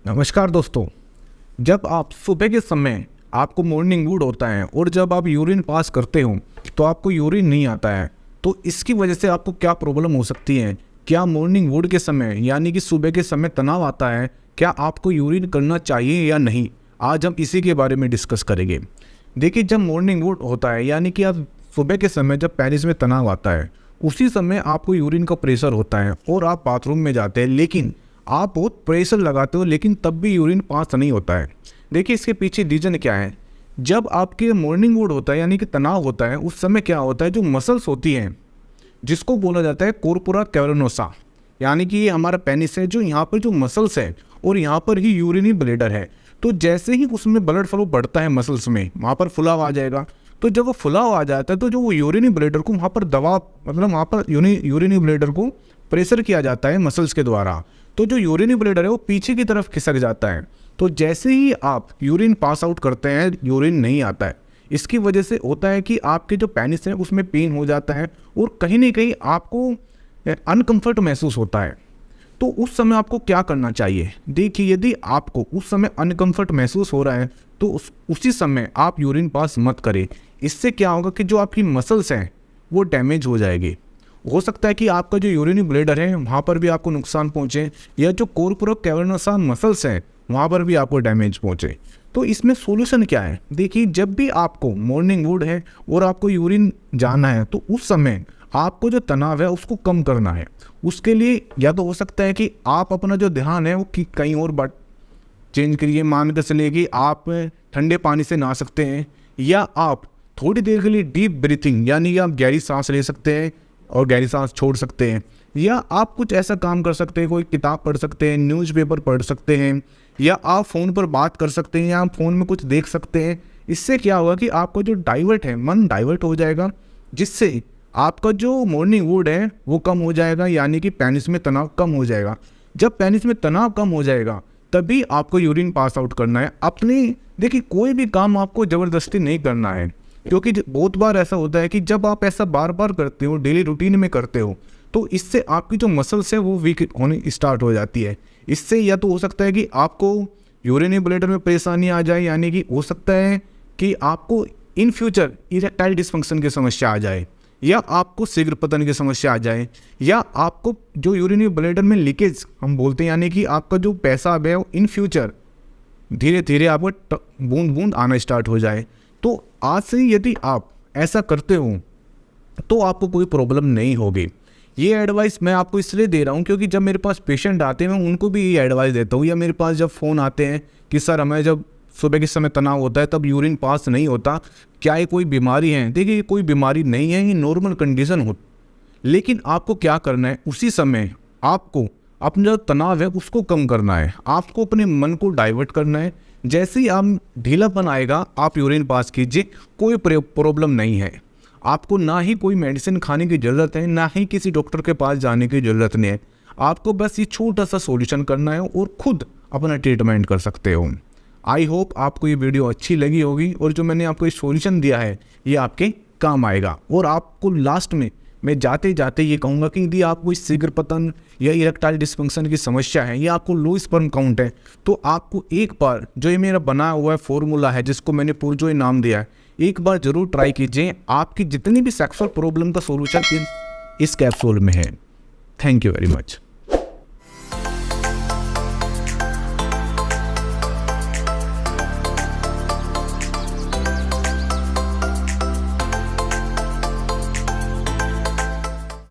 नमस्कार दोस्तों। जब आप सुबह के समय आपको मॉर्निंग वूड होता है और जब आप यूरिन पास करते हो तो आपको यूरिन नहीं आता है, तो इसकी वजह से आपको क्या प्रॉब्लम हो सकती है? क्या मॉर्निंग वूड के समय यानी कि सुबह के समय तनाव आता है? क्या आपको यूरिन करना चाहिए या नहीं? आज हम इसी के बारे में डिस्कस करेंगे। देखिए, जब मॉर्निंग वूड होता है यानी कि आप सुबह के समय जब पेनिस में तनाव आता है, उसी समय आपको यूरिन का प्रेशर होता है और आप बाथरूम में जाते हैं, लेकिन आप बहुत प्रेशर लगाते हो लेकिन तब भी यूरिन पास नहीं होता है। देखिए, इसके पीछे रीज़न क्या है। जब आपके मॉर्निंग वूड होता है यानी कि तनाव होता है, उस समय क्या होता है, जो मसल्स होती हैं जिसको बोला जाता है कॉर्पोरा कैवर्नोसा, यानी कि ये हमारा पेनिस है, जो यहाँ पर जो मसल्स है और यहाँ पर ही यूरिनी ब्लैडर है। तो जैसे ही उसमें ब्लड फ्लो बढ़ता है मसल्स में, वहाँ पर फुलाव आ जाएगा। तो जब वो फुलाव आ जाता है तो जो वो यूरिनी ब्लैडर को वहाँ पर दबाव, मतलब वहाँ पर यूरिनी ब्लैडर को प्रेशर किया जाता है मसल्स के द्वारा। तो जो यूरिनी ब्लैडर है वो पीछे की तरफ खिसक जाता है। तो जैसे ही आप यूरिन पास आउट करते हैं, यूरिन नहीं आता है। इसकी वजह से होता है कि आपके जो पेनिस है उसमें पेन हो जाता है और कहीं ना कहीं आपको अनकंफर्ट महसूस होता है। तो उस समय आपको क्या करना चाहिए? देखिए, यदि आपको उस समय अनकंफर्ट महसूस हो रहा है तो उसी समय आप यूरिन पास मत करें। इससे क्या होगा कि जो आपकी मसल्स हैं वो डैमेज हो जाएगी। हो सकता है कि आपका जो यूरिनी ब्लैडर है वहाँ पर भी आपको नुकसान पहुँचे, या जो कॉर्पोरा कैवर्नोसा मसल्स हैं वहाँ पर भी आपको डैमेज पहुँचे। तो इसमें सॉल्यूशन क्या है? देखिए, जब भी आपको मॉर्निंग वूड है और आपको यूरिन जाना है तो उस समय आपको जो तनाव है उसको कम करना है। उसके लिए या तो हो सकता है कि आप अपना जो ध्यान है वो कहीं और बात चेंज करिए। मान कर चलिए कि आप ठंडे पानी से नहा सकते हैं, या आप थोड़ी देर के लिए डीप ब्रीथिंग यानी कि आप गहरी सांस ले सकते हैं और गहरी सांस छोड़ सकते हैं, या आप कुछ ऐसा काम कर सकते हैं, कोई किताब पढ़ सकते हैं, न्यूज़पेपर पढ़ सकते हैं, या आप फ़ोन पर बात कर सकते हैं, या आप फ़ोन में कुछ देख सकते हैं। इससे क्या होगा कि आपका जो डाइवर्ट है, मन डाइवर्ट हो जाएगा, जिससे आपका जो मॉर्निंग वूड है वो कम हो जाएगा, यानी कि पेनिस में तनाव कम हो जाएगा। जब पेनिस में तनाव कम हो जाएगा तभी आपको यूरिन पास आउट करना है। देखिए, कोई भी काम आपको ज़बरदस्ती नहीं करना है, क्योंकि बहुत बार ऐसा होता है कि जब आप ऐसा बार बार करते हो, डेली रूटीन में करते हो, तो इससे आपकी जो मसल्स है वो वीक होने स्टार्ट हो जाती है। इससे या तो हो सकता है कि आपको यूरिनी ब्लैडर में परेशानी आ जाए, यानी कि हो सकता है कि आपको इन फ्यूचर इरेक्टाइल डिसफंक्शन की समस्या आ जाए, या आपको शीघ्र पतन की समस्या आ जाए, या आपको जो यूरिनी ब्लैडर में लीकेज हम बोलते हैं, यानी कि आपका जो पेशाब है इन फ्यूचर धीरे धीरे आपको बूंद बूंद आना स्टार्ट हो जाए। तो आज से यदि आप ऐसा करते हो तो आपको कोई प्रॉब्लम नहीं होगी। ये एडवाइस मैं आपको इसलिए दे रहा हूँ क्योंकि जब मेरे पास पेशेंट आते हैं मैं उनको भी ये एडवाइस देता हूँ, या मेरे पास जब फ़ोन आते हैं कि सर हमें जब सुबह के समय तनाव होता है तब यूरिन पास नहीं होता, क्या ये कोई बीमारी है? देखिए, ये कोई बीमारी नहीं है, ये नॉर्मल कंडीशन हो। लेकिन आपको क्या करना है, उसी समय आपको अपना जो तनाव है उसको कम करना है, आपको अपने मन को डाइवर्ट करना है। जैसे ही आप ढीलापन आएगा आप यूरिन पास कीजिए, कोई प्रॉब्लम नहीं है। आपको ना ही कोई मेडिसिन खाने की ज़रूरत है, ना ही किसी डॉक्टर के पास जाने की ज़रूरत नहीं है। आपको बस ये छोटा सा सॉल्यूशन करना है और खुद अपना ट्रीटमेंट कर सकते हो। आई होप आपको ये वीडियो अच्छी लगी होगी, और जो मैंने आपको ये सॉल्यूशन दिया है ये आपके काम आएगा। और आपको लास्ट में मैं जाते जाते ये कहूँगा कि यदि आपको इस शीघ्र पतन या इरेक्टाइल डिसफंक्शन की समस्या है, या आपको लो स्पर्म काउंट है, तो आपको एक बार जो ये मेरा बना हुआ है फॉर्मूला है जिसको मैंने पुरजॉय नाम दिया है, एक बार ज़रूर ट्राई कीजिए। आपकी जितनी भी सेक्सुअल प्रॉब्लम का सॉल्यूशन इस कैप्सूल में है। Thank you very much.